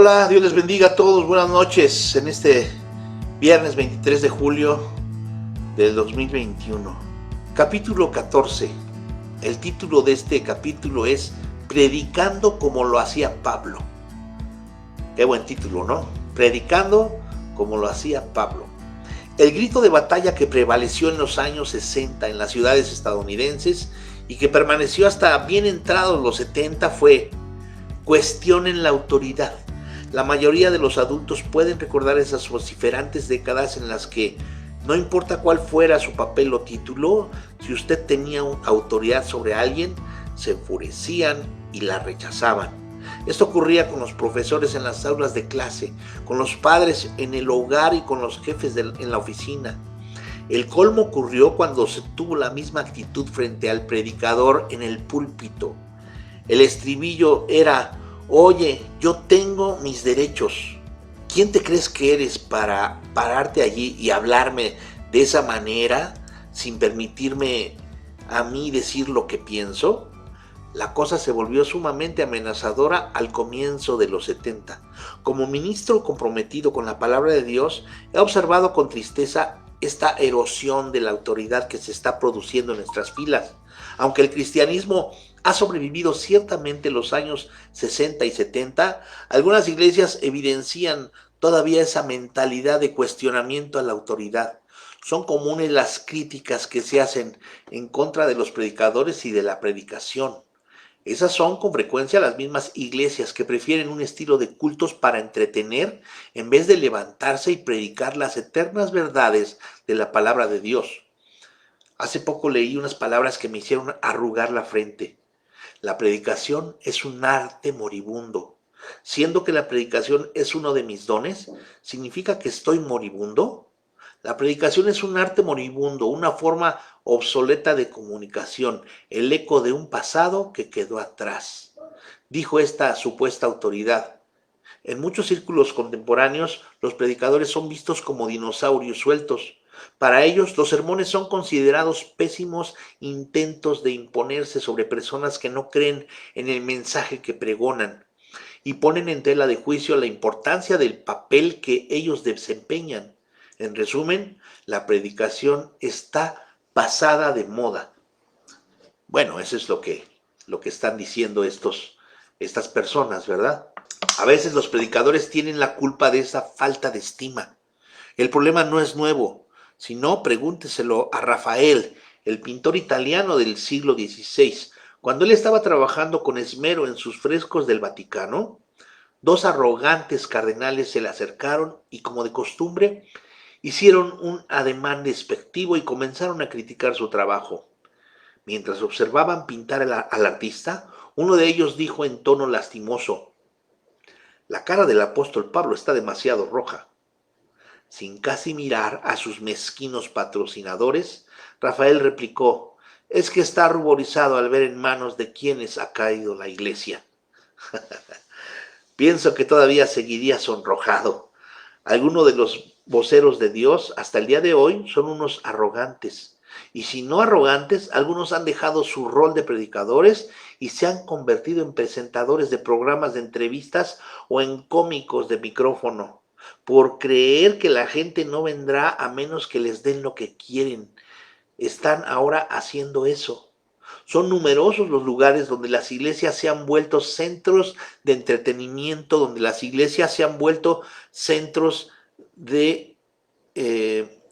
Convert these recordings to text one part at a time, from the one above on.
Hola, Dios les bendiga a todos, buenas noches en este viernes 23 de julio del 2021. Capítulo 14. El título de este capítulo es Predicando como lo hacía Pablo. Qué buen título, ¿no? Predicando como lo hacía Pablo. El grito de batalla que prevaleció en los años 60 en las ciudades estadounidenses y que permaneció hasta bien entrados los 70 fue: cuestionen la autoridad. La mayoría de los adultos pueden recordar esas vociferantes décadas en las que, no importa cuál fuera su papel o título, si usted tenía autoridad sobre alguien, se enfurecían y la rechazaban. Esto ocurría con los profesores en las aulas de clase, con los padres en el hogar y con los jefes en la oficina. El colmo ocurrió cuando se tuvo la misma actitud frente al predicador en el púlpito. El estribillo era: oye, yo tengo mis derechos. ¿Quién te crees que eres para pararte allí y hablarme de esa manera sin permitirme a mí decir lo que pienso? La cosa se volvió sumamente amenazadora al comienzo de los 70. Como ministro comprometido con la palabra de Dios, he observado con tristeza esta erosión de la autoridad que se está produciendo en nuestras filas. Aunque el cristianismo ha sobrevivido ciertamente los años 60 y 70, algunas iglesias evidencian todavía esa mentalidad de cuestionamiento a la autoridad. Son comunes las críticas que se hacen en contra de los predicadores y de la predicación. Esas son con frecuencia las mismas iglesias que prefieren un estilo de cultos para entretener en vez de levantarse y predicar las eternas verdades de la palabra de Dios. Hace poco leí unas palabras que me hicieron arrugar la frente. La predicación es un arte moribundo. Siendo que la predicación es uno de mis dones, ¿significa que estoy moribundo? La predicación es un arte moribundo, una forma obsoleta de comunicación, el eco de un pasado que quedó atrás, dijo esta supuesta autoridad. En muchos círculos contemporáneos, los predicadores son vistos como dinosaurios sueltos. Para ellos, los sermones son considerados pésimos intentos de imponerse sobre personas que no creen en el mensaje que pregonan, y ponen en tela de juicio la importancia del papel que ellos desempeñan. En resumen, la predicación está pasada de moda. Bueno, eso es lo que están diciendo estas personas, ¿verdad? A veces los predicadores tienen la culpa de esa falta de estima. El problema no es nuevo, sino pregúnteselo a Rafael, el pintor italiano del siglo XVI. Cuando él estaba trabajando con esmero en sus frescos del Vaticano, dos arrogantes cardenales se le acercaron y, como de costumbre, hicieron un ademán despectivo y comenzaron a criticar su trabajo. Mientras observaban pintar al artista, uno de ellos dijo en tono lastimoso: la cara del apóstol Pablo está demasiado roja. Sin casi mirar a sus mezquinos patrocinadores, Rafael replicó: es que está ruborizado al ver en manos de quienes ha caído la iglesia. Pienso que todavía seguiría sonrojado. Algunos de los voceros de Dios hasta el día de hoy son unos arrogantes. Y si no arrogantes, algunos han dejado su rol de predicadores y se han convertido en presentadores de programas de entrevistas o en cómicos de micrófono, por creer que la gente no vendrá a menos que les den lo que quieren. Están ahora haciendo eso. Son numerosos los lugares donde las iglesias se han vuelto centros de entretenimiento, donde las iglesias se han vuelto centros de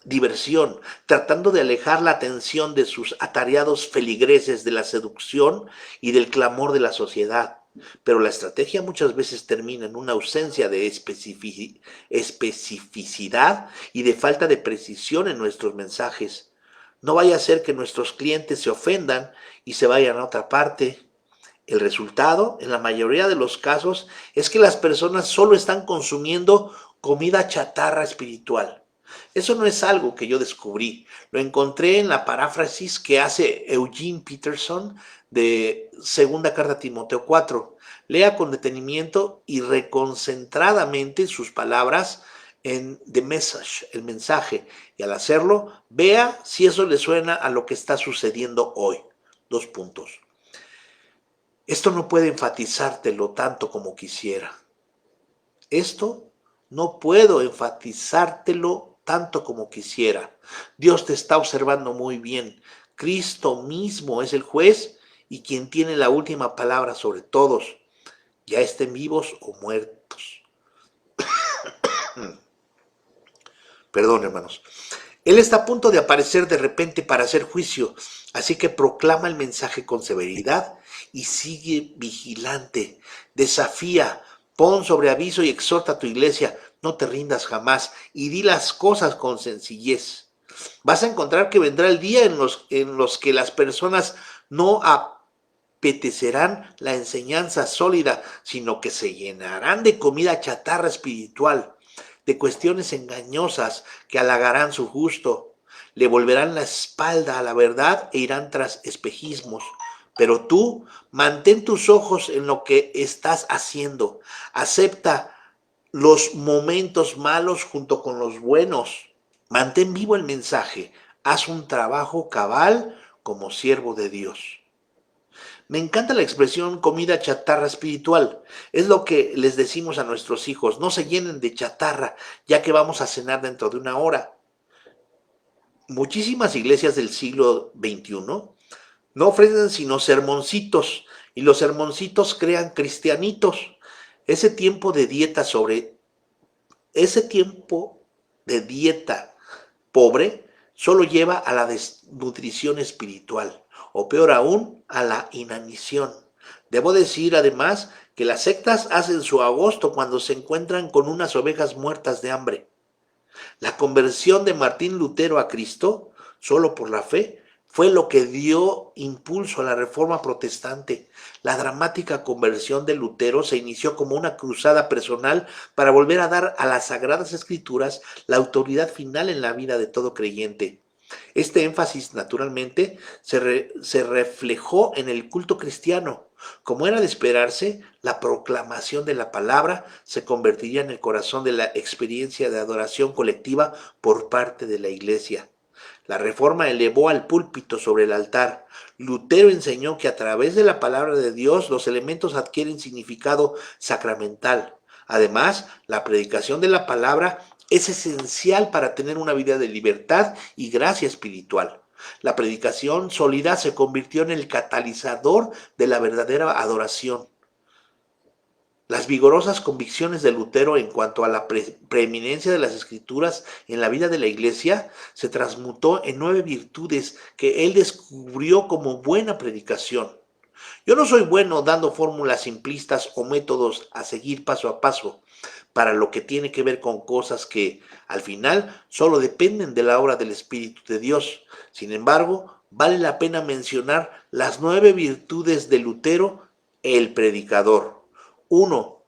diversión, tratando de alejar la atención de sus atareados feligreses de la seducción y del clamor de la sociedad. Pero la estrategia muchas veces termina en una ausencia de especificidad y de falta de precisión en nuestros mensajes. No vaya a ser que nuestros clientes se ofendan y se vayan a otra parte. El resultado, en la mayoría de los casos, es que las personas solo están consumiendo comida chatarra espiritual. Eso no es algo que yo descubrí. Lo encontré en la paráfrasis que hace Eugene Peterson de Segunda Carta a Timoteo 4. Lea con detenimiento y reconcentradamente sus palabras en The Message, el mensaje, y al hacerlo, vea si eso le suena a lo que está sucediendo hoy. 2 puntos. Esto no puede enfatizártelo tanto como quisiera. Esto no puedo enfatizártelo tanto como quisiera. Dios te está observando muy bien. Cristo mismo es el juez y quien tiene la última palabra sobre todos, ya estén vivos o muertos. Perdón, hermanos. Él está a punto de aparecer de repente para hacer juicio, así que proclama el mensaje con severidad y sigue vigilante. Desafía, pon sobre aviso y exhorta a tu iglesia, no te rindas jamás y di las cosas con sencillez. Vas a encontrar que vendrá el día en los que las personas no apetecerán la enseñanza sólida, sino que se llenarán de comida chatarra espiritual, de cuestiones engañosas que halagarán su gusto, le volverán la espalda a la verdad e irán tras espejismos. Pero tú mantén tus ojos en lo que estás haciendo, acepta los momentos malos junto con los buenos, mantén vivo el mensaje, haz un trabajo cabal como siervo de Dios. Me encanta la expresión comida chatarra espiritual. Es lo que les decimos a nuestros hijos. No se llenen de chatarra, ya que vamos a cenar dentro de una hora. Muchísimas iglesias del siglo XXI no ofrecen sino sermoncitos, y los sermoncitos crean cristianitos. Ese tiempo de dieta sobre ese tiempo de dieta pobre solo lleva a la desnutrición espiritual, o peor aún, a la inanición. Debo decir además que las sectas hacen su agosto cuando se encuentran con unas ovejas muertas de hambre. La conversión de Martín Lutero a Cristo, solo por la fe, fue lo que dio impulso a la Reforma Protestante. La dramática conversión de Lutero se inició como una cruzada personal para volver a dar a las Sagradas Escrituras la autoridad final en la vida de todo creyente. Este énfasis, naturalmente, se reflejó en el culto cristiano. Como era de esperarse, la proclamación de la palabra se convertiría en el corazón de la experiencia de adoración colectiva por parte de la iglesia. La Reforma elevó al púlpito sobre el altar. Lutero enseñó que a través de la palabra de Dios los elementos adquieren significado sacramental. Además, la predicación de la palabra es esencial para tener una vida de libertad y gracia espiritual. La predicación sólida se convirtió en el catalizador de la verdadera adoración. Las vigorosas convicciones de Lutero en cuanto a la preeminencia de las escrituras en la vida de la iglesia se transmutó en 9 virtudes que él descubrió como buena predicación. Yo no soy bueno dando fórmulas simplistas o métodos a seguir paso a paso para lo que tiene que ver con cosas que, al final, solo dependen de la obra del Espíritu de Dios. Sin embargo, vale la pena mencionar las 9 virtudes de Lutero, el predicador. 1.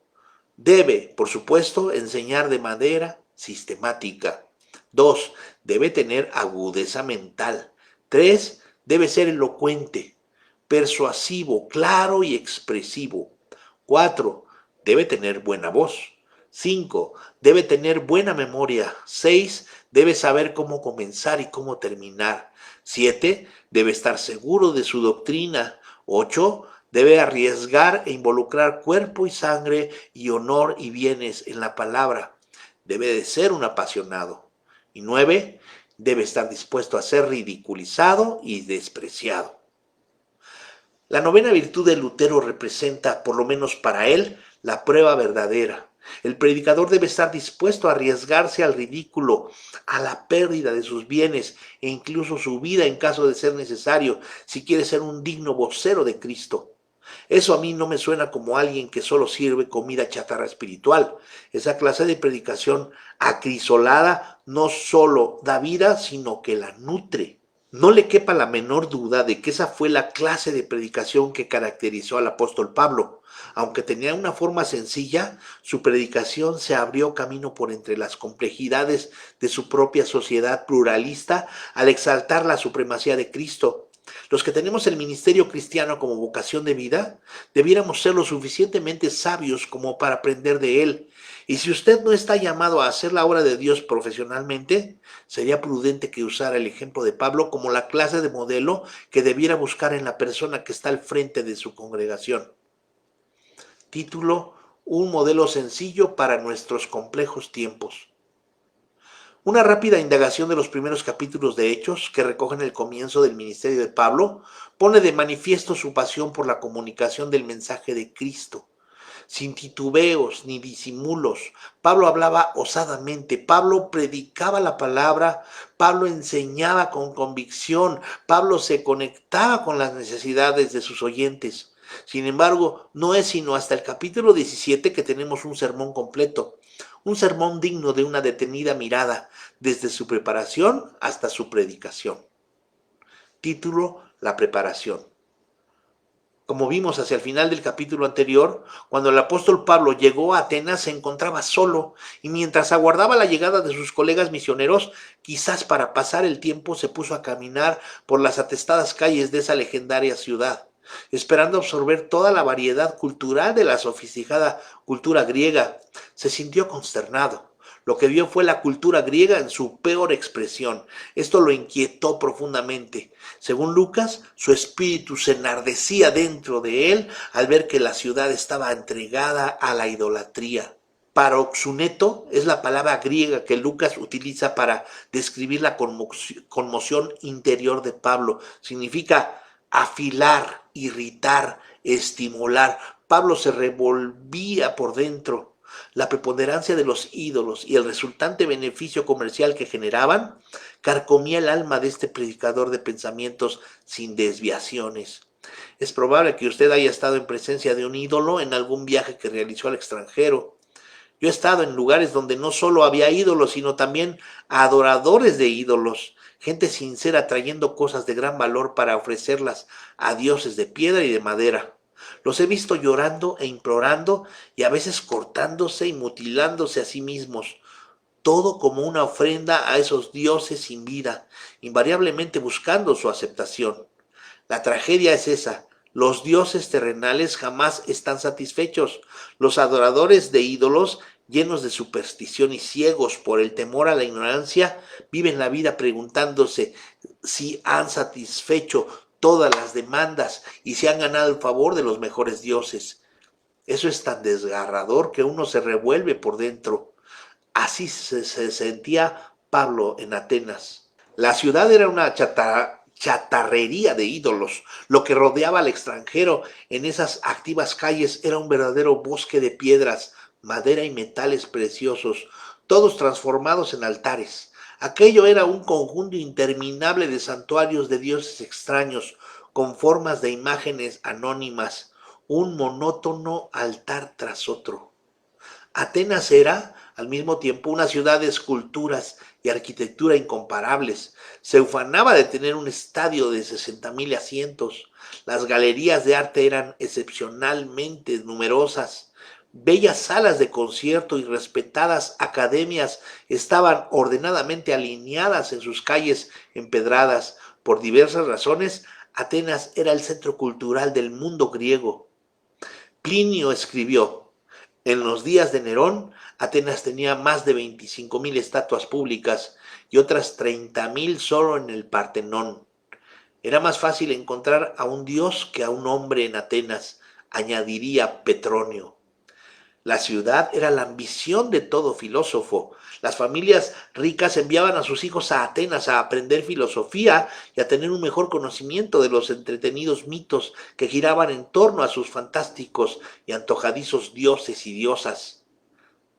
Debe, por supuesto, enseñar de manera sistemática. 2. Debe tener agudeza mental. 3. Debe ser elocuente, persuasivo, claro y expresivo. 4. Debe tener buena voz. 5. Debe tener buena memoria. 6. Debe saber cómo comenzar y cómo terminar. 7. Debe estar seguro de su doctrina. 8. Debe arriesgar e involucrar cuerpo y sangre y honor y bienes en la palabra. Debe de ser un apasionado. Y 9. Debe estar dispuesto a ser ridiculizado y despreciado. La novena virtud de Lutero representa, por lo menos para él, la prueba verdadera. El predicador debe estar dispuesto a arriesgarse al ridículo, a la pérdida de sus bienes e incluso su vida en caso de ser necesario, si quiere ser un digno vocero de Cristo. Eso a mí no me suena como alguien que solo sirve comida chatarra espiritual. Esa clase de predicación acrisolada no solo da vida, sino que la nutre. No le quepa la menor duda de que esa fue la clase de predicación que caracterizó al apóstol Pablo. Aunque tenía una forma sencilla, su predicación se abrió camino por entre las complejidades de su propia sociedad pluralista al exaltar la supremacía de Cristo. Los que tenemos el ministerio cristiano como vocación de vida, debiéramos ser lo suficientemente sabios como para aprender de él. Y si usted no está llamado a hacer la obra de Dios profesionalmente, sería prudente que usara el ejemplo de Pablo como la clase de modelo que debiera buscar en la persona que está al frente de su congregación. Título: un modelo sencillo para nuestros complejos tiempos. Una rápida indagación de los primeros capítulos de Hechos, que recogen el comienzo del ministerio de Pablo, pone de manifiesto su pasión por la comunicación del mensaje de Cristo. Sin titubeos ni disimulos, Pablo hablaba osadamente, Pablo predicaba la palabra, Pablo enseñaba con convicción, Pablo se conectaba con las necesidades de sus oyentes. Sin embargo, no es sino hasta el capítulo 17 que tenemos un sermón completo, un sermón digno de una detenida mirada, desde su preparación hasta su predicación. Título: La preparación. Como vimos hacia el final del capítulo anterior, cuando el apóstol Pablo llegó a Atenas se encontraba solo y mientras aguardaba la llegada de sus colegas misioneros, quizás para pasar el tiempo se puso a caminar por las atestadas calles de esa legendaria ciudad, esperando absorber toda la variedad cultural de la sofisticada cultura griega. Se sintió consternado. Lo que vio fue la cultura griega en su peor expresión. Esto lo inquietó profundamente. Según Lucas, su espíritu se enardecía dentro de él al ver que la ciudad estaba entregada a la idolatría. Paroxuneto es la palabra griega que Lucas utiliza para describir la conmoción interior de Pablo. Significa afilar, irritar, estimular. Pablo se revolvía por dentro. La preponderancia de los ídolos y el resultante beneficio comercial que generaban carcomía el alma de este predicador de pensamientos sin desviaciones. Es probable que usted haya estado en presencia de un ídolo en algún viaje que realizó al extranjero. Yo he estado en lugares donde no solo había ídolos, sino también adoradores de ídolos, gente sincera trayendo cosas de gran valor para ofrecerlas a dioses de piedra y de madera. Los he visto llorando e implorando y a veces cortándose y mutilándose a sí mismos, todo como una ofrenda a esos dioses sin vida, invariablemente buscando su aceptación. La tragedia es esa: los dioses terrenales jamás están satisfechos. Los adoradores de ídolos, llenos de superstición y ciegos por el temor a la ignorancia, viven la vida preguntándose si han satisfecho todas las demandas y si han ganado el favor de los mejores dioses. Eso es tan desgarrador que uno se revuelve por dentro. Así se sentía Pablo en Atenas. La ciudad era una chatarrería de ídolos. Lo que rodeaba al extranjero en esas activas calles era un verdadero bosque de piedras, madera y metales preciosos, todos transformados en altares. Aquello era un conjunto interminable de santuarios de dioses extraños, con formas de imágenes anónimas, un monótono altar tras otro. Atenas era, al mismo tiempo, una ciudad de esculturas y arquitectura incomparables. Se ufanaba de tener un estadio de 60,000 asientos. Las galerías de arte eran excepcionalmente numerosas. Bellas salas de concierto y respetadas academias estaban ordenadamente alineadas en sus calles empedradas. Por diversas razones, Atenas era el centro cultural del mundo griego. Plinio escribió: en los días de Nerón, Atenas tenía más de 25,000 estatuas públicas y otras 30,000 solo en el Partenón. Era más fácil encontrar a un dios que a un hombre en Atenas, añadiría Petronio. La ciudad era la ambición de todo filósofo. Las familias ricas enviaban a sus hijos a Atenas a aprender filosofía y a tener un mejor conocimiento de los entretenidos mitos que giraban en torno a sus fantásticos y antojadizos dioses y diosas.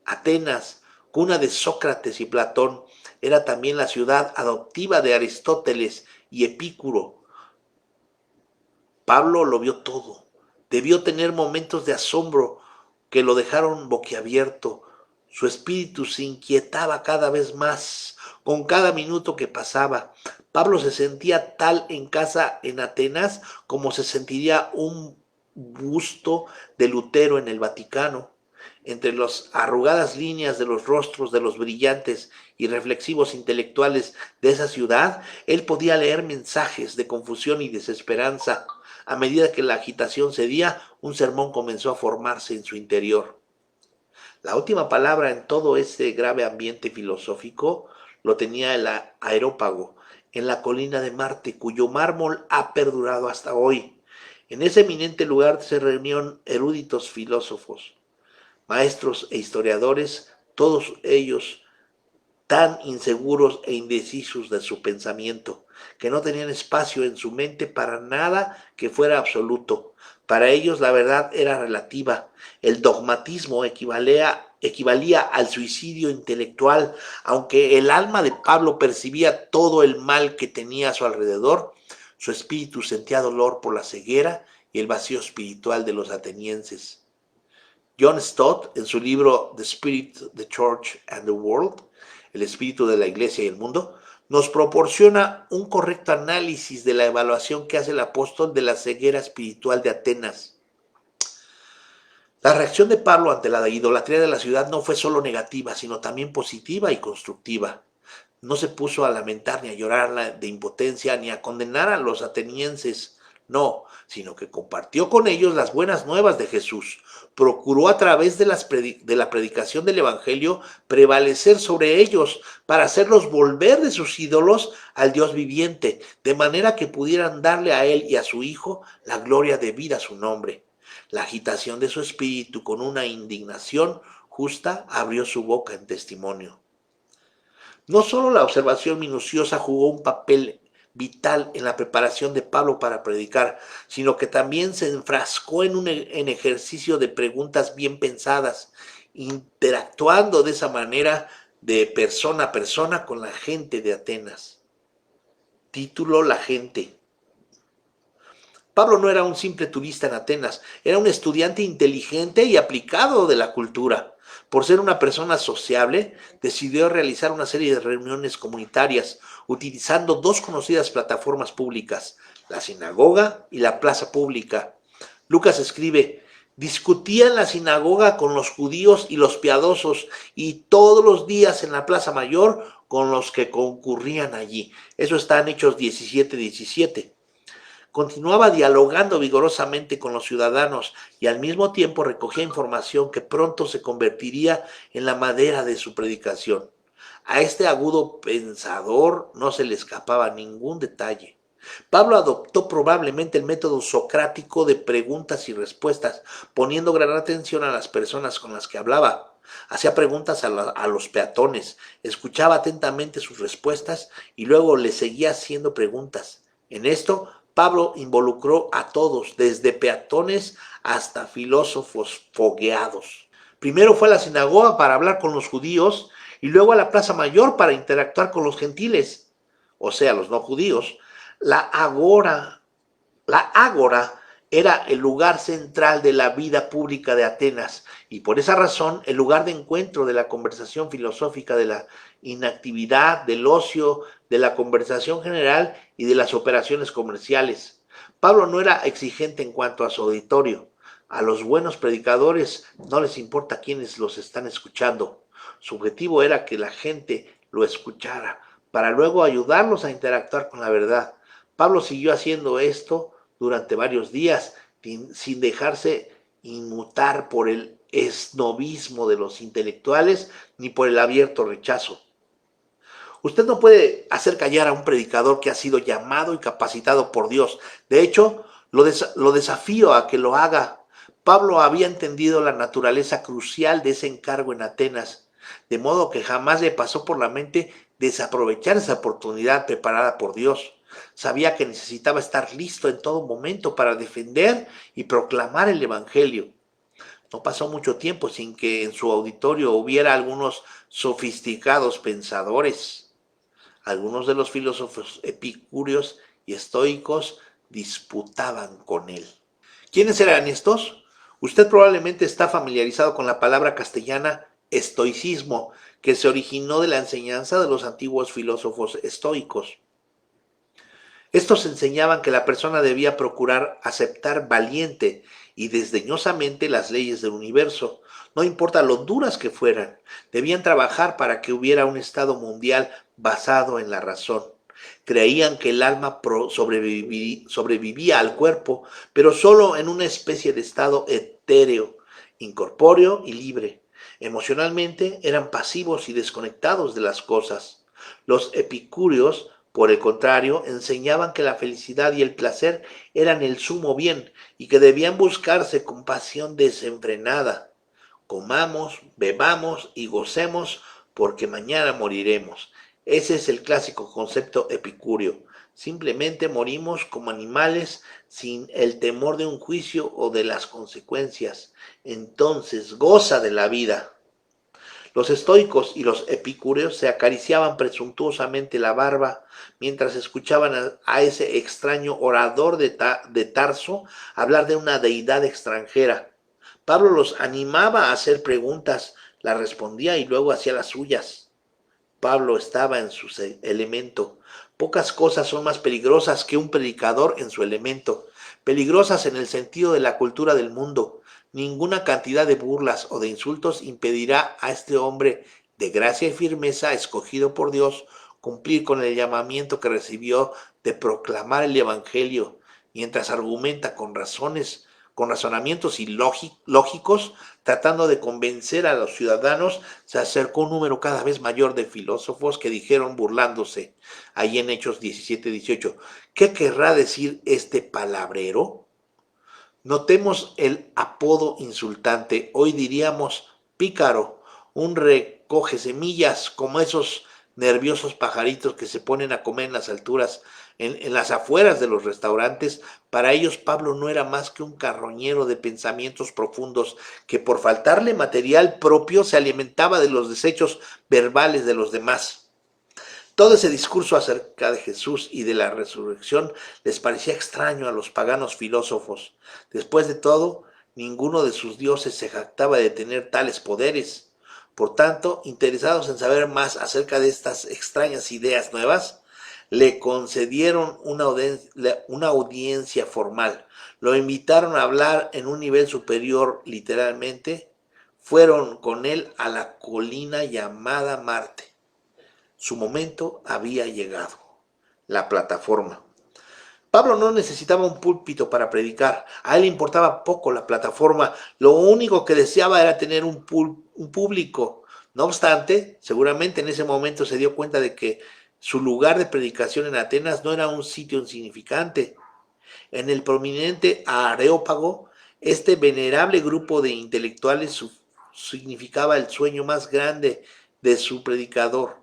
Atenas, cuna de Sócrates y Platón, era también la ciudad adoptiva de Aristóteles y Epicuro. Pablo lo vio todo. Debió tener momentos de asombro que lo dejaron boquiabierto. Su espíritu se inquietaba cada vez más con cada minuto que pasaba. Pablo se sentía tal en casa en Atenas como se sentiría un busto de Lutero en el Vaticano. Entre las arrugadas líneas de los rostros de los brillantes y reflexivos intelectuales de esa ciudad, él podía leer mensajes de confusión y desesperanza. A medida que la agitación cedía, un sermón comenzó a formarse en su interior. La última palabra en todo ese grave ambiente filosófico lo tenía el Areópago, en la colina de Marte, cuyo mármol ha perdurado hasta hoy. En ese eminente lugar se reunieron eruditos filósofos. maestros e historiadores, todos ellos tan inseguros e indecisos de su pensamiento, que no tenían espacio en su mente para nada que fuera absoluto. Para ellos la verdad era relativa. El dogmatismo equivalía al suicidio intelectual. Aunque el alma de Pablo percibía todo el mal que tenía a su alrededor, su espíritu sentía dolor por la ceguera y el vacío espiritual de los atenienses. John Stott, en su libro The Spirit, the Church and the World, el espíritu de la iglesia y el mundo, nos proporciona un correcto análisis de la evaluación que hace el apóstol de la ceguera espiritual de Atenas. La reacción de Pablo ante la idolatría de la ciudad no fue solo negativa, sino también positiva y constructiva. No se puso a lamentar ni a llorar de impotencia ni a condenar a los atenienses, no, sino que compartió con ellos las buenas nuevas de Jesús. Procuró a través de la predicación del Evangelio prevalecer sobre ellos para hacerlos volver de sus ídolos al Dios viviente, de manera que pudieran darle a él y a su Hijo la gloria debida a su nombre. La agitación de su espíritu con una indignación justa abrió su boca en testimonio. No solo la observación minuciosa jugó un papel vital en la preparación de Pablo para predicar, sino que también se enfrascó en ejercicio de preguntas bien pensadas, interactuando de esa manera de persona a persona con la gente de Atenas. Título: La gente. Pablo no era un simple turista en Atenas, era un estudiante inteligente y aplicado de la cultura. Por ser una persona sociable, decidió realizar una serie de reuniones comunitarias utilizando dos conocidas plataformas públicas, la sinagoga y la plaza pública. Lucas escribe: discutía en la sinagoga con los judíos y los piadosos, y todos los días en la plaza mayor con los que concurrían allí. Eso está en Hechos 17:17. Continuaba dialogando vigorosamente con los ciudadanos y al mismo tiempo recogía información que pronto se convertiría en la madera de su predicación. A este agudo pensador no se le escapaba ningún detalle. Pablo adoptó probablemente el método socrático de preguntas y respuestas, poniendo gran atención a las personas con las que hablaba. Hacía preguntas a los peatones, escuchaba atentamente sus respuestas y luego les seguía haciendo preguntas. En esto, Pablo involucró a todos, desde peatones hasta filósofos fogueados. Primero fue a la sinagoga para hablar con los judíos y luego a la plaza mayor para interactuar con los gentiles, o sea, los no judíos. La ágora era el lugar central de la vida pública de Atenas y por esa razón el lugar de encuentro de la conversación filosófica, de la inactividad, del ocio, de la conversación general y de las operaciones comerciales. Pablo no era exigente en cuanto a su auditorio. A los buenos predicadores no les importa quiénes los están escuchando. Su objetivo era que la gente lo escuchara, para luego ayudarlos a interactuar con la verdad. Pablo siguió haciendo esto durante varios días, sin dejarse inmutar por el esnobismo de los intelectuales ni por el abierto rechazo. Usted no puede hacer callar a un predicador que ha sido llamado y capacitado por Dios. De hecho, lo desafío a que lo haga. Pablo había entendido la naturaleza crucial de ese encargo en Atenas, de modo que jamás le pasó por la mente desaprovechar esa oportunidad preparada por Dios. Sabía que necesitaba estar listo en todo momento para defender y proclamar el Evangelio. No pasó mucho tiempo sin que en su auditorio hubiera algunos sofisticados pensadores. Algunos de los filósofos epicúreos y estoicos disputaban con él. ¿Quiénes eran estos? Usted probablemente está familiarizado con la palabra castellana estoicismo, que se originó de la enseñanza de los antiguos filósofos estoicos. Estos enseñaban que la persona debía procurar aceptar valiente y desdeñosamente las leyes del universo, no importa lo duras que fueran. Debían trabajar para que hubiera un estado mundial basado en la razón. Creían que el alma sobrevivía al cuerpo, pero solo en una especie de estado etéreo, incorpóreo y libre. Emocionalmente eran pasivos y desconectados de las cosas. Los epicúreos, por el contrario, enseñaban que la felicidad y el placer eran el sumo bien y que debían buscarse con pasión desenfrenada. comamos, bebamos y gocemos, porque mañana moriremos. Ese es el clásico concepto epicúreo. Simplemente morimos como animales sin el temor de un juicio o de las consecuencias. Entonces, goza de la vida. Los estoicos y los epicúreos se acariciaban presuntuosamente la barba mientras escuchaban a ese extraño orador de Tarso hablar de una deidad extranjera. Pablo los animaba a hacer preguntas, las respondía y luego hacía las suyas. Pablo estaba en su elemento. Pocas cosas son más peligrosas que un predicador en su elemento, peligrosas en el sentido de la cultura del mundo. Ninguna cantidad de burlas o de insultos impedirá a este hombre de gracia y firmeza escogido por Dios cumplir con el llamamiento que recibió de proclamar el Evangelio, mientras argumenta con razonamientos lógicos, tratando de convencer a los ciudadanos. Se acercó un número cada vez mayor de filósofos que dijeron burlándose, ahí en Hechos 17-18, ¿qué querrá decir este palabrero? Notemos el apodo insultante, hoy diríamos pícaro, un recoge semillas como esos nerviosos pajaritos que se ponen a comer en las alturas, en las afueras de los restaurantes. Para ellos Pablo no era más que un carroñero de pensamientos profundos que por faltarle material propio se alimentaba de los desechos verbales de los demás. Todo ese discurso acerca de Jesús y de la resurrección les parecía extraño a los paganos filósofos. Después de todo, ninguno de sus dioses se jactaba de tener tales poderes. Por tanto, interesados en saber más acerca de estas extrañas ideas nuevas, le concedieron una audiencia formal. Lo invitaron a hablar en un nivel superior, literalmente. Fueron con él a la colina llamada Marte. Su momento había llegado. La plataforma. Pablo no necesitaba un púlpito para predicar. A él le importaba poco la plataforma. Lo único que deseaba era tener un público. No obstante, seguramente en ese momento se dio cuenta de que su lugar de predicación en Atenas no era un sitio insignificante. En el prominente Areópago, este venerable grupo de intelectuales significaba el sueño más grande de su predicador.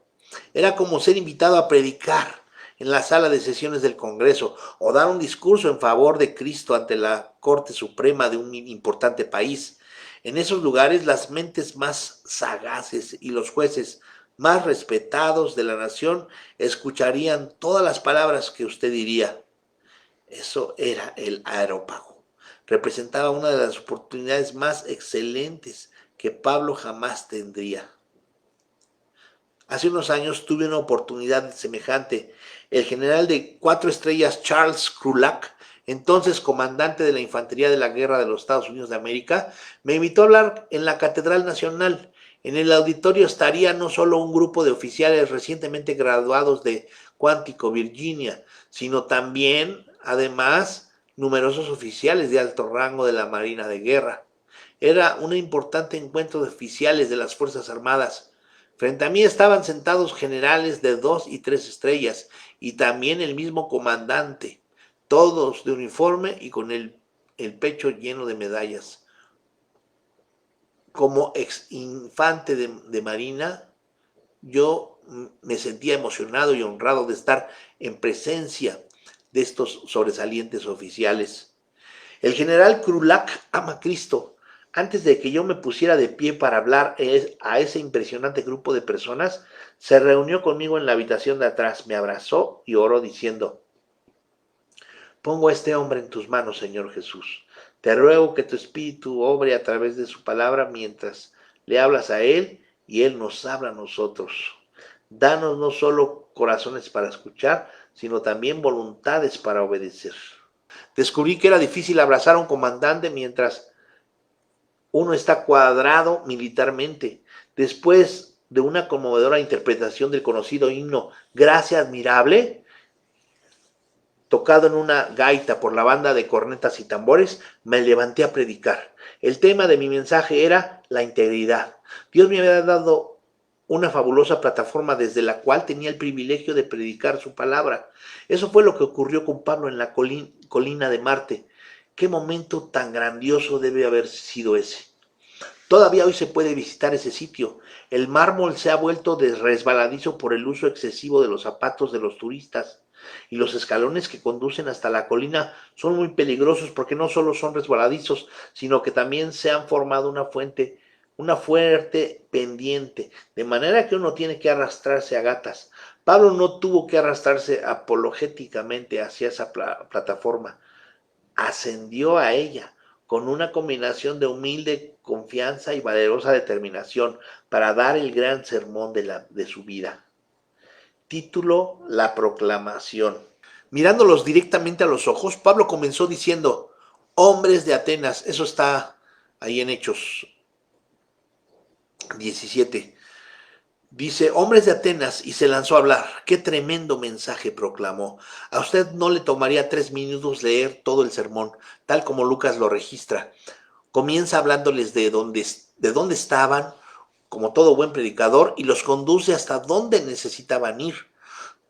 Era como ser invitado a predicar en la sala de sesiones del Congreso o dar un discurso en favor de Cristo ante la Corte Suprema de un importante país. En esos lugares las mentes más sagaces y los jueces más respetados de la nación escucharían todas las palabras que usted diría. Eso era el Areópago. Representaba una de las oportunidades más excelentes que Pablo jamás tendría. Hace unos años tuve una oportunidad semejante. El general de 4 estrellas Charles Krulak, entonces comandante de la Infantería de la Guerra de los Estados Unidos de América, me invitó a hablar en la Catedral Nacional. En el auditorio estaría no solo un grupo de oficiales recientemente graduados de Quantico, Virginia, sino también, además, numerosos oficiales de alto rango de la Marina de Guerra. Era un importante encuentro de oficiales de las Fuerzas Armadas. Frente a mí estaban sentados generales de 2 y 3 estrellas y también el mismo comandante, todos de uniforme y con el pecho lleno de medallas. Como ex infante de Marina, yo me sentía emocionado y honrado de estar en presencia de estos sobresalientes oficiales. El general Krulak ama a Cristo. Antes de que yo me pusiera de pie para hablar a ese impresionante grupo de personas, se reunió conmigo en la habitación de atrás, me abrazó y oró diciendo: pongo a este hombre en tus manos, Señor Jesús. Te ruego que tu Espíritu obre a través de su palabra mientras le hablas a él y él nos habla a nosotros. Danos no solo corazones para escuchar, sino también voluntades para obedecer. Descubrí que era difícil abrazar a un comandante mientras uno está cuadrado militarmente. Después de una conmovedora interpretación del conocido himno Gracia Admirable, tocado en una gaita por la banda de cornetas y tambores, me levanté a predicar. El tema de mi mensaje era la integridad. Dios me había dado una fabulosa plataforma desde la cual tenía el privilegio de predicar su palabra. Eso fue lo que ocurrió con Pablo en la colina de Marte. ¿Qué momento tan grandioso debe haber sido ese? Todavía hoy se puede visitar ese sitio. El mármol se ha vuelto resbaladizo por el uso excesivo de los zapatos de los turistas y los escalones que conducen hasta la colina son muy peligrosos porque no solo son resbaladizos, sino que también se han formado una fuerte pendiente, de manera que uno tiene que arrastrarse a gatas. Pablo no tuvo que arrastrarse apologéticamente hacia esa plataforma, ascendió a ella con una combinación de humilde confianza y valerosa determinación para dar el gran sermón de su vida. Título: La proclamación. Mirándolos directamente a los ojos, Pablo comenzó diciendo: hombres de Atenas. Eso está ahí en Hechos 17. Dice: hombres de Atenas, y se lanzó a hablar. Qué tremendo mensaje proclamó. A usted no le tomaría 3 minutos leer todo el sermón, tal como Lucas lo registra. Comienza hablándoles de dónde estaban, como todo buen predicador, y los conduce hasta donde necesitaban ir.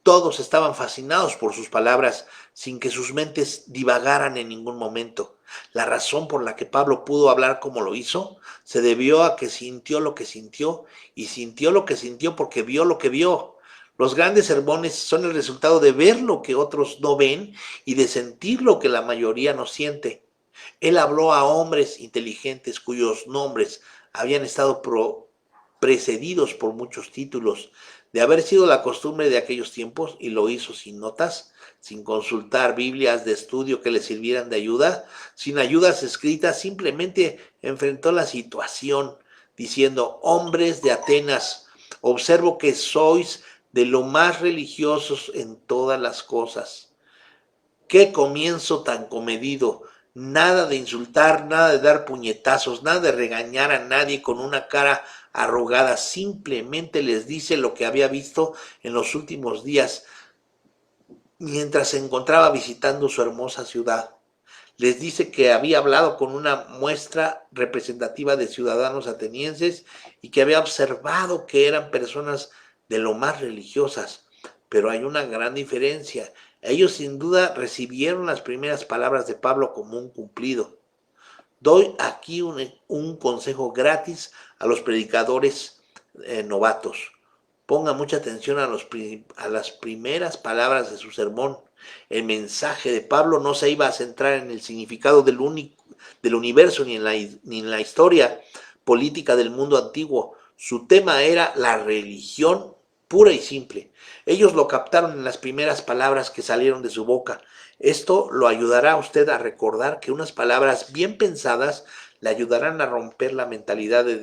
Todos estaban fascinados por sus palabras, sin que sus mentes divagaran en ningún momento. La razón por la que Pablo pudo hablar como lo hizo se debió a que sintió lo que sintió, y sintió lo que sintió porque vio lo que vio. Los grandes sermones son el resultado de ver lo que otros no ven y de sentir lo que la mayoría no siente. Él habló a hombres inteligentes cuyos nombres habían estado precedidos por muchos títulos, de haber sido la costumbre de aquellos tiempos, y lo hizo sin notas, sin consultar Biblias de estudio que le sirvieran de ayuda, sin ayudas escritas, simplemente enfrentó la situación diciendo: hombres de Atenas, observo que sois de lo más religiosos en todas las cosas. Qué comienzo tan comedido. Nada de insultar, nada de dar puñetazos, nada de regañar a nadie con una cara arrugada. Simplemente les dice lo que había visto en los últimos días mientras se encontraba visitando su hermosa ciudad. Les dice que había hablado con una muestra representativa de ciudadanos atenienses y que había observado que eran personas de lo más religiosas. Pero hay una gran diferencia. Ellos sin duda recibieron las primeras palabras de Pablo como un cumplido. Doy aquí un consejo gratis a los predicadores novatos. Ponga mucha atención a las primeras palabras de su sermón. El mensaje de Pablo no se iba a centrar en el significado del universo ni en la historia política del mundo antiguo. Su tema era la religión pura y simple. Ellos lo captaron en las primeras palabras que salieron de su boca. Esto lo ayudará a usted a recordar que unas palabras bien pensadas le ayudarán a romper la mentalidad de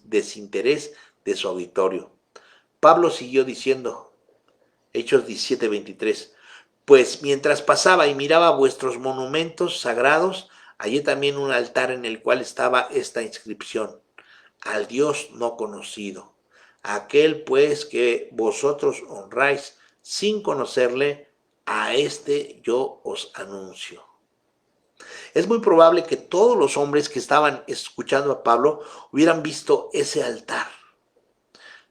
desinterés de su auditorio. Pablo siguió diciendo, Hechos 17:23, pues mientras pasaba y miraba vuestros monumentos sagrados, hallé también un altar en el cual estaba esta inscripción: al Dios no conocido. Aquel pues que vosotros honráis sin conocerle, a este yo os anuncio. Es muy probable que todos los hombres que estaban escuchando a Pablo hubieran visto ese altar.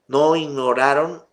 No ignoraban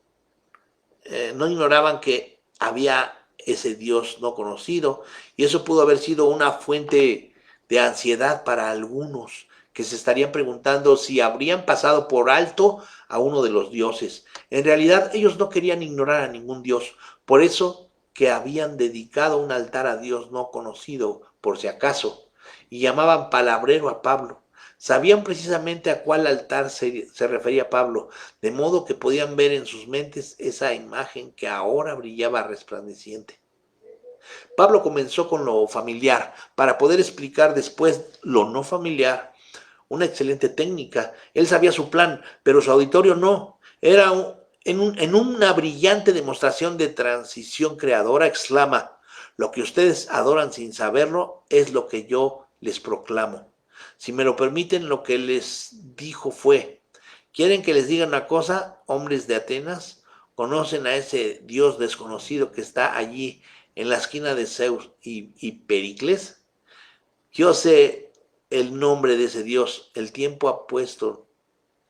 que había ese Dios no conocido, y eso pudo haber sido una fuente de ansiedad para algunos que se estarían preguntando si habrían pasado por alto a uno de los dioses. En realidad ellos no querían ignorar a ningún dios, por eso que habían dedicado un altar a Dios no conocido, por si acaso, y llamaban palabrero a Pablo. Sabían precisamente a cuál altar se refería Pablo, de modo que podían ver en sus mentes esa imagen que ahora brillaba resplandeciente. Pablo comenzó con lo familiar para poder explicar después lo no familiar. Una excelente técnica. Él sabía su plan, pero su auditorio no. En una brillante demostración de transición creadora, exclama: lo que ustedes adoran sin saberlo es lo que yo les proclamo. Si me lo permiten, lo que les dijo fue: ¿quieren que les diga una cosa, hombres de Atenas? ¿Conocen a ese Dios desconocido que está allí en la esquina de Zeus y Pericles? Yo sé el nombre de ese Dios. El tiempo ha puesto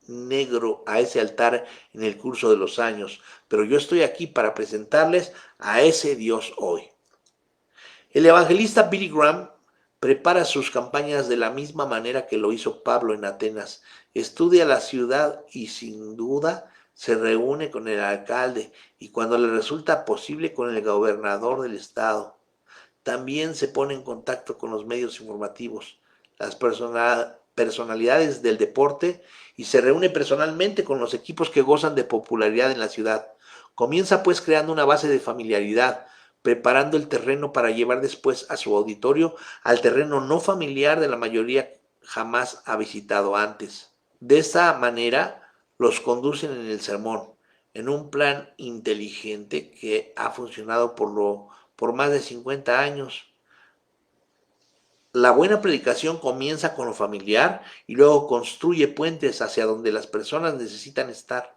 negro a ese altar en el curso de los años, pero yo estoy aquí para presentarles a ese Dios hoy. El evangelista Billy Graham Prepara sus campañas de la misma manera que lo hizo Pablo en Atenas. Estudia la ciudad y sin duda se reúne con el alcalde y cuando le resulta posible con el gobernador del estado. También se pone en contacto con los medios informativos, las personalidades del deporte y se reúne personalmente con los equipos que gozan de popularidad en la ciudad. Comienza pues creando una base de familiaridad, preparando el terreno para llevar después a su auditorio al terreno no familiar de la mayoría jamás ha visitado antes. De esta manera los conducen en el sermón, en un plan inteligente que ha funcionado por más de 50 años. La buena predicación comienza con lo familiar y luego construye puentes hacia donde las personas necesitan estar.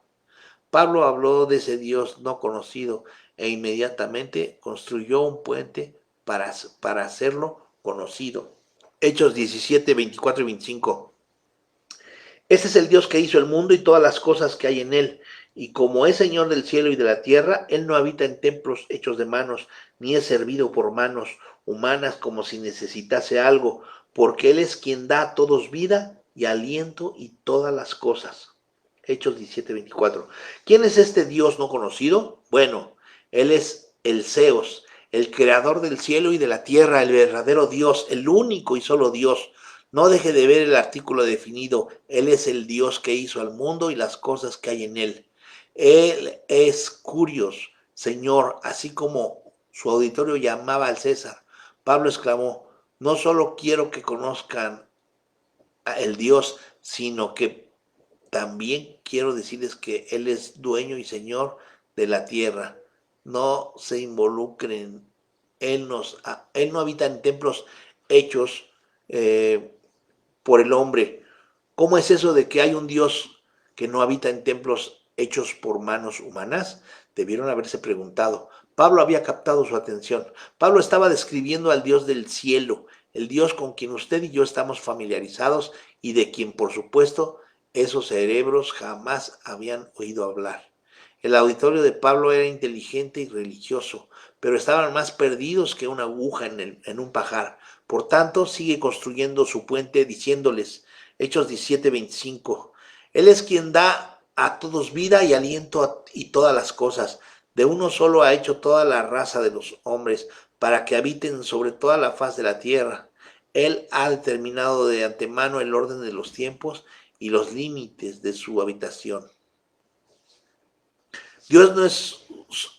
Pablo habló de ese Dios no conocido e inmediatamente construyó un puente para hacerlo conocido. Hechos 17, 24 y 25. Este es el Dios que hizo el mundo y todas las cosas que hay en él. Y como es Señor del cielo y de la tierra, Él no habita en templos hechos de manos, ni es servido por manos humanas como si necesitase algo, porque Él es quien da a todos vida y aliento y todas las cosas. Hechos 17:24. ¿Quién es este Dios no conocido? Bueno, Él es el Zeus, el creador del cielo y de la tierra, el verdadero Dios, el único y solo Dios. No deje de ver el artículo definido. Él es el Dios que hizo al mundo y las cosas que hay en él. Él es Curios, Señor, así como su auditorio llamaba al César. Pablo exclamó, no solo quiero que conozcan el Dios, sino que también quiero decirles que Él es dueño y Señor de la tierra. No se involucren. Él no habita en templos hechos por el hombre. ¿Cómo es eso de que hay un Dios que no habita en templos hechos por manos humanas? Debieron haberse preguntado. Pablo había captado su atención. Pablo estaba describiendo al Dios del cielo, el Dios con quien usted y yo estamos familiarizados y de quien, por supuesto, esos cerebros jamás habían oído hablar. El auditorio de Pablo era inteligente y religioso, pero estaban más perdidos que una aguja en un pajar. Por tanto, sigue construyendo su puente diciéndoles, Hechos 17:25, Él es quien da a todos vida y aliento y todas las cosas. De uno solo ha hecho toda la raza de los hombres para que habiten sobre toda la faz de la tierra. Él ha determinado de antemano el orden de los tiempos y los límites de su habitación. Dios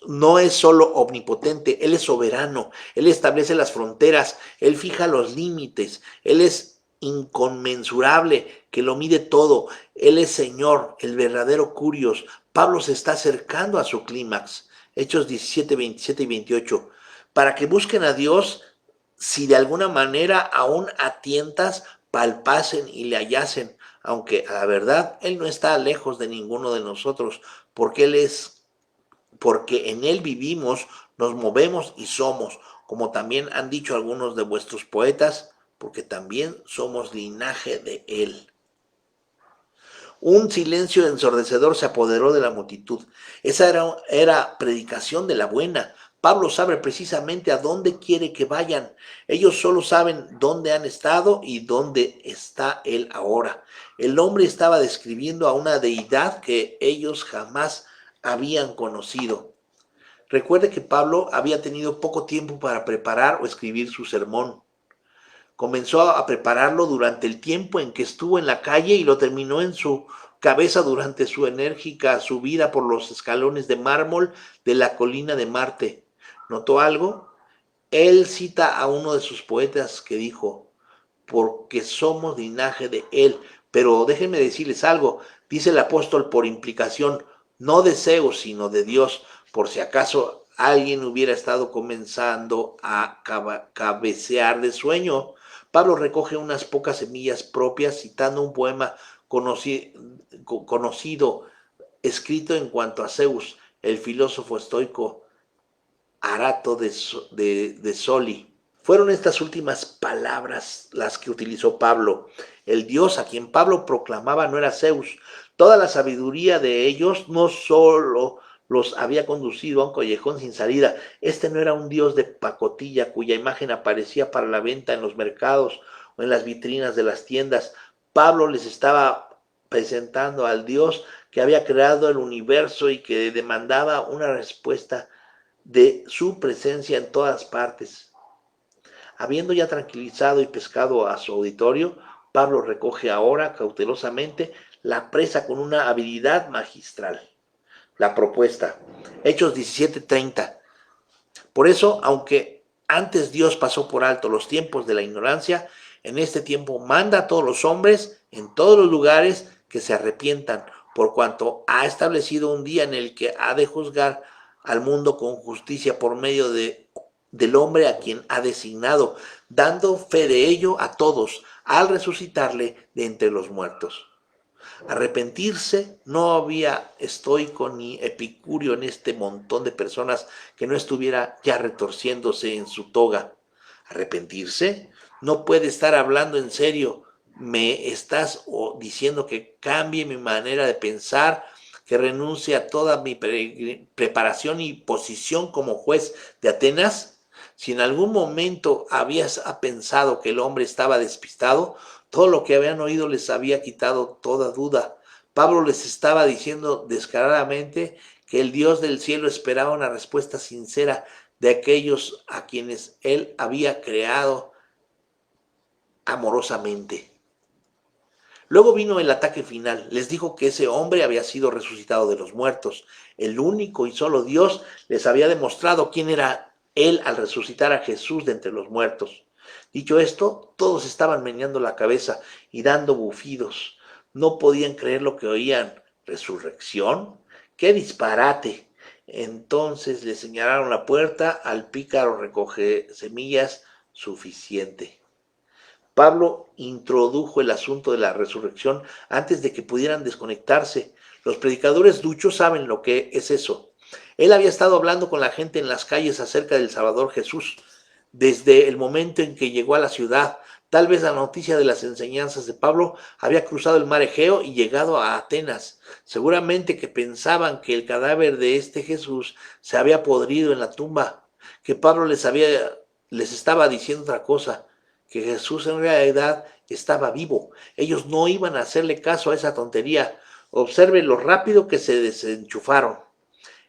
no es solo omnipotente, Él es soberano, Él establece las fronteras, Él fija los límites, Él es inconmensurable, que lo mide todo, Él es Señor, el verdadero Curios. Pablo se está acercando a su clímax, Hechos 17, 27 y 28, para que busquen a Dios si de alguna manera aún a tientas palpasen y le hallasen, aunque a la verdad Él no está lejos de ninguno de nosotros, porque en Él vivimos, nos movemos y somos, como también han dicho algunos de vuestros poetas, porque también somos linaje de Él. Un silencio ensordecedor se apoderó de la multitud. Esa era predicación de la buena. Pablo sabe precisamente a dónde quiere que vayan. Ellos solo saben dónde han estado y dónde está él ahora. El hombre estaba describiendo a una deidad que ellos jamás habían conocido. Recuerde que Pablo había tenido poco tiempo para preparar o escribir su sermón. Comenzó a prepararlo durante el tiempo en que estuvo en la calle y lo terminó en su cabeza durante su enérgica subida por los escalones de mármol de la colina de Marte. ¿Notó algo? Él cita a uno de sus poetas que dijo, porque somos linaje de él. Pero déjenme decirles algo, dice el apóstol por implicación, no de Zeus, sino de Dios, por si acaso alguien hubiera estado comenzando a cabecear de sueño. Pablo recoge unas pocas semillas propias citando un poema conocido escrito en cuanto a Zeus, el filósofo estoico Arato de Soli. Fueron estas últimas palabras las que utilizó Pablo. El Dios a quien Pablo proclamaba no era Zeus. Toda la sabiduría de ellos no solo los había conducido a un callejón sin salida. Este no era un dios de pacotilla cuya imagen aparecía para la venta en los mercados o en las vitrinas de las tiendas. Pablo les estaba presentando al Dios que había creado el universo y que demandaba una respuesta de su presencia en todas partes. Habiendo ya tranquilizado y pescado a su auditorio, Pablo recoge ahora cautelosamente la presa con una habilidad magistral. La propuesta. Hechos 17:30. Por eso, aunque antes Dios pasó por alto los tiempos de la ignorancia, en este tiempo manda a todos los hombres en todos los lugares que se arrepientan, por cuanto ha establecido un día en el que ha de juzgar al mundo con justicia por medio del hombre a quien ha designado, dando fe de ello a todos al resucitarle de entre los muertos. Arrepentirse, no había estoico ni epicúreo en este montón de personas que no estuviera ya retorciéndose en su toga. Arrepentirse, no puede estar hablando en serio. Me estás diciendo que cambie mi manera de pensar, que renuncie a toda mi preparación y posición como juez de Atenas. Si en algún momento habías pensado que el hombre estaba despistado, todo lo que habían oído les había quitado toda duda. Pablo les estaba diciendo descaradamente que el Dios del cielo esperaba una respuesta sincera de aquellos a quienes él había creado amorosamente. Luego vino el ataque final. Les dijo que ese hombre había sido resucitado de los muertos. El único y solo Dios les había demostrado quién era él al resucitar a Jesús de entre los muertos. Dicho esto, todos estaban meneando la cabeza y dando bufidos. No podían creer lo que oían. ¿Resurrección? ¡Qué disparate! Entonces le señalaron la puerta al pícaro recoge semillas suficiente. Pablo introdujo el asunto de la resurrección antes de que pudieran desconectarse. Los predicadores duchos saben lo que es eso. Él había estado hablando con la gente en las calles acerca del Salvador Jesús desde el momento en que llegó a la ciudad. Tal vez la noticia de las enseñanzas de Pablo había cruzado el mar Egeo y llegado a Atenas. Seguramente que pensaban que el cadáver de este Jesús se había podrido en la tumba, que Pablo les estaba diciendo otra cosa, que Jesús en realidad estaba vivo. Ellos no iban a hacerle caso a esa tontería. Observen lo rápido que se desenchufaron.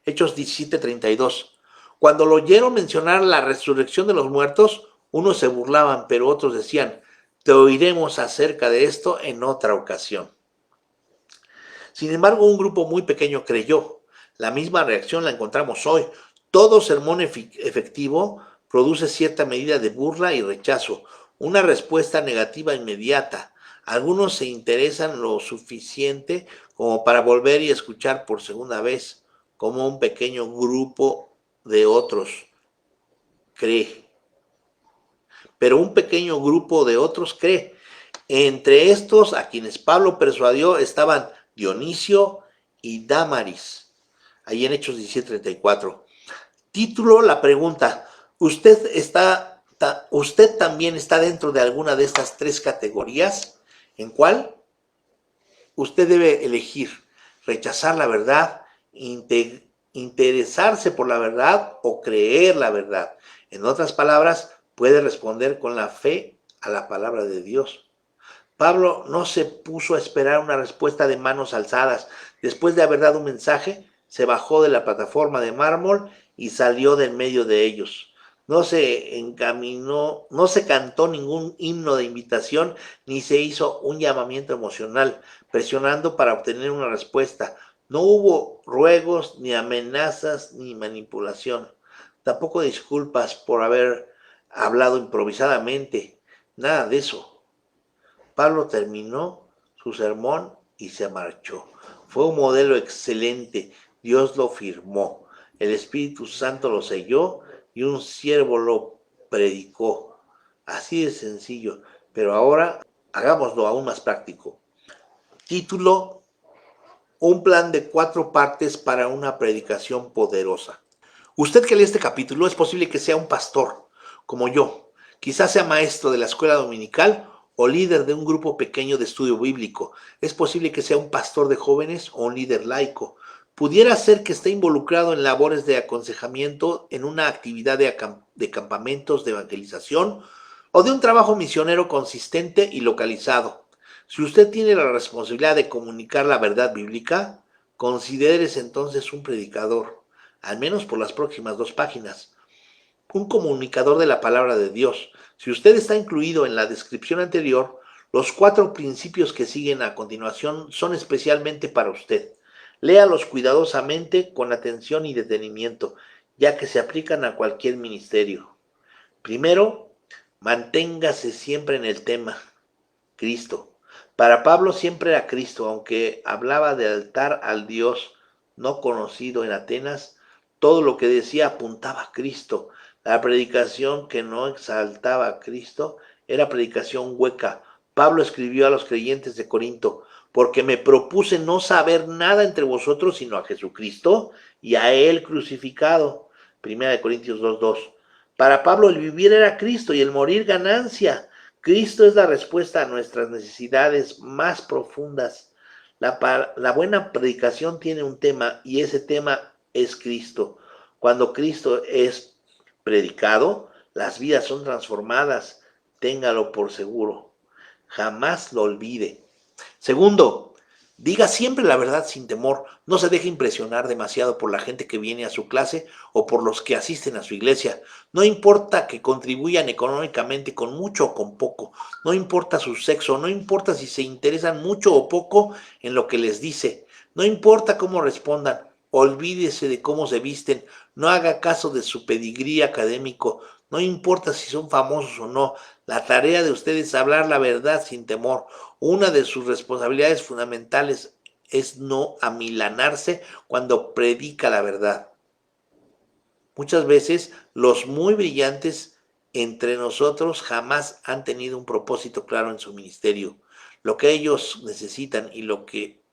Hechos 17:32. Cuando lo oyeron mencionar la resurrección de los muertos, unos se burlaban, pero otros decían, te oiremos acerca de esto en otra ocasión. Sin embargo, un grupo muy pequeño creyó. La misma reacción la encontramos hoy. Todo sermón efectivo produce cierta medida de burla y rechazo, una respuesta negativa inmediata. Algunos se interesan lo suficiente como para volver y escuchar por segunda vez, como un pequeño grupo de otros cree. Pero un pequeño grupo de otros cree. Entre estos, a quienes Pablo persuadió, estaban Dionisio y Dámaris, ahí en Hechos 17:34. Título, la pregunta, ¿usted también está dentro de alguna de estas tres categorías? ¿En cuál? Usted debe elegir, rechazar la verdad, interesarse por la verdad o creer la verdad. En otras palabras, puede responder con la fe a la palabra de Dios. Pablo no se puso a esperar una respuesta de manos alzadas. Después de haber dado un mensaje, se bajó de la plataforma de mármol y salió del medio de ellos. No se encaminó, no se cantó ningún himno de invitación, ni se hizo un llamamiento emocional, presionando para obtener una respuesta. No hubo ruegos, ni amenazas, ni manipulación. Tampoco disculpas por haber hablado improvisadamente. Nada de eso. Pablo terminó su sermón y se marchó. Fue un modelo excelente. Dios lo firmó. El Espíritu Santo lo selló y un siervo lo predicó. Así de sencillo. Pero ahora hagámoslo aún más práctico. Título: un plan de 4 partes para una predicación poderosa. Usted que lee este capítulo es posible que sea un pastor, como yo. Quizás sea maestro de la escuela dominical o líder de un grupo pequeño de estudio bíblico. Es posible que sea un pastor de jóvenes o un líder laico. Pudiera ser que esté involucrado en labores de aconsejamiento en una actividad de campamentos de evangelización o de un trabajo misionero consistente y localizado. Si usted tiene la responsabilidad de comunicar la verdad bíblica, considérese entonces un predicador, al menos por las próximas 2 páginas, un comunicador de la palabra de Dios. Si usted está incluido en la descripción anterior, los 4 principios que siguen a continuación son especialmente para usted. Léalos cuidadosamente, con atención y detenimiento, ya que se aplican a cualquier ministerio. Primero, manténgase siempre en el tema, Cristo. Para Pablo siempre era Cristo, aunque hablaba de altar al Dios no conocido en Atenas, todo lo que decía apuntaba a Cristo. La predicación que no exaltaba a Cristo era predicación hueca. Pablo escribió a los creyentes de Corinto: porque me propuse no saber nada entre vosotros sino a Jesucristo y a Él crucificado. Primera de Corintios 2:2. Para Pablo el vivir era Cristo y el morir ganancia. Cristo es la respuesta a nuestras necesidades más profundas. La buena predicación tiene un tema y ese tema es Cristo. Cuando Cristo es predicado, las vidas son transformadas. Téngalo por seguro. Jamás lo olvide. Segundo, diga siempre la verdad sin temor. No se deje impresionar demasiado por la gente que viene a su clase o por los que asisten a su iglesia. No importa que contribuyan económicamente con mucho o con poco. No importa su sexo. No importa si se interesan mucho o poco en lo que les dice. No importa cómo respondan. Olvídese de cómo se visten. No haga caso de su pedigrí académico. No importa si son famosos o no. La tarea de ustedes es hablar la verdad sin temor. Una de sus responsabilidades fundamentales es no amilanarse cuando predica la verdad. Muchas veces los muy brillantes entre nosotros jamás han tenido un propósito claro en su ministerio. Lo que ellos necesitan y lo que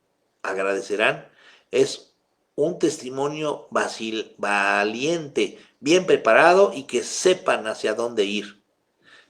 agradecerán es un testimonio valiente, bien preparado y que sepan hacia dónde ir.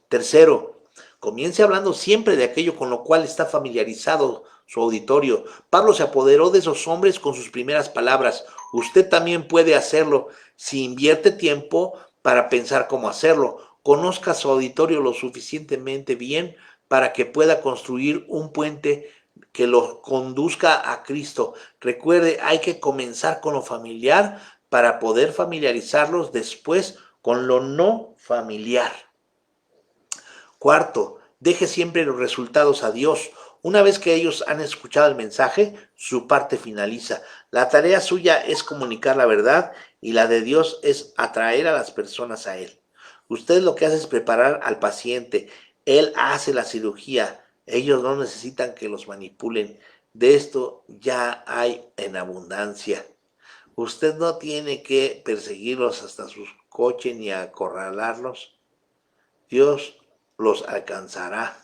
Tercero, comience hablando siempre de aquello con lo cual está familiarizado su auditorio. Pablo se apoderó de esos hombres con sus primeras palabras. Usted también puede hacerlo si invierte tiempo para pensar cómo hacerlo. Conozca a su auditorio lo suficientemente bien para que pueda construir un puente que lo conduzca a Cristo. Recuerde, hay que comenzar con lo familiar para poder familiarizarlos después con lo no familiar. Cuarto, deje siempre los resultados a Dios. Una vez que ellos han escuchado el mensaje, su parte finaliza. La tarea suya es comunicar la verdad y la de Dios es atraer a las personas a Él. Usted lo que hace es preparar al paciente. Él hace la cirugía. Ellos no necesitan que los manipulen. De esto ya hay en abundancia. Usted no tiene que perseguirlos hasta sus coches ni acorralarlos. Dios los alcanzará.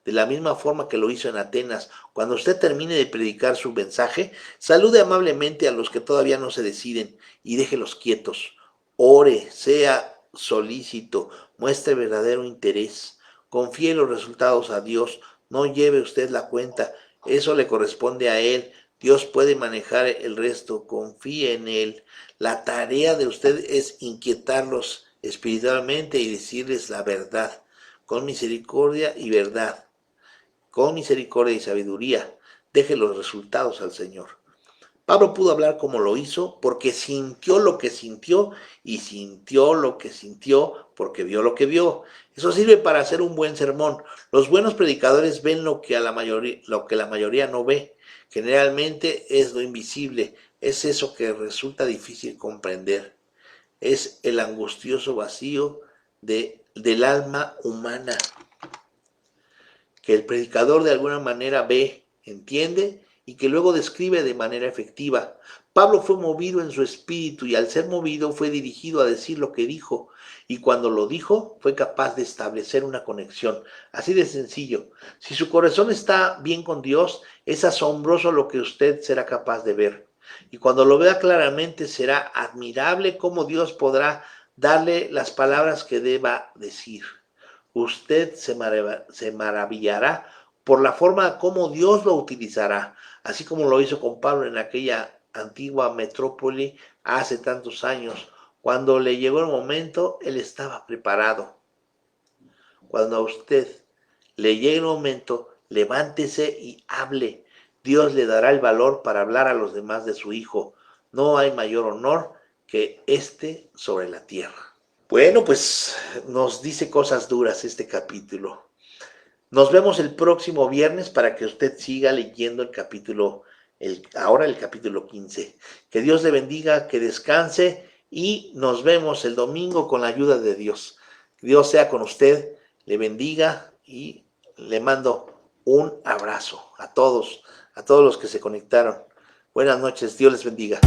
De la misma forma que lo hizo en Atenas, cuando usted termine de predicar su mensaje, salude amablemente a los que todavía no se deciden y déjelos quietos. Ore, sea solícito, muestre verdadero interés. Confíe los resultados a Dios, no lleve usted la cuenta, eso le corresponde a Él. Dios puede manejar el resto, confíe en Él. La tarea de usted es inquietarlos espiritualmente y decirles la verdad, con misericordia y verdad, con misericordia y sabiduría. Deje los resultados al Señor. Pablo pudo hablar como lo hizo porque sintió lo que sintió y sintió lo que sintió porque vio lo que vio. Eso sirve para hacer un buen sermón. Los buenos predicadores ven lo que la mayoría no ve. Generalmente es lo invisible, es eso que resulta difícil comprender. Es el angustioso vacío del alma humana que el predicador de alguna manera ve, entiende y que luego describe de manera efectiva. Pablo fue movido en su espíritu y al ser movido fue dirigido a decir lo que dijo, y cuando lo dijo fue capaz de establecer una conexión. Así de sencillo. Si su corazón está bien con Dios, es asombroso lo que usted será capaz de ver. Y cuando lo vea claramente será admirable cómo Dios podrá darle las palabras que deba decir. Usted se maravillará por la forma como Dios lo utilizará, así como lo hizo con Pablo en aquella antigua metrópoli hace tantos años. Cuando le llegó el momento, él estaba preparado. Cuando a usted le llegue el momento, levántese y hable. Dios le dará el valor para hablar a los demás de su Hijo. No hay mayor honor que este sobre la tierra. Bueno, pues nos dice cosas duras este capítulo. Nos vemos el próximo viernes para que usted siga leyendo el capítulo, ahora el capítulo 15. Que Dios le bendiga, que descanse y nos vemos el domingo con la ayuda de Dios. Que Dios sea con usted, le bendiga y le mando un abrazo a todos los que se conectaron. Buenas noches, Dios les bendiga.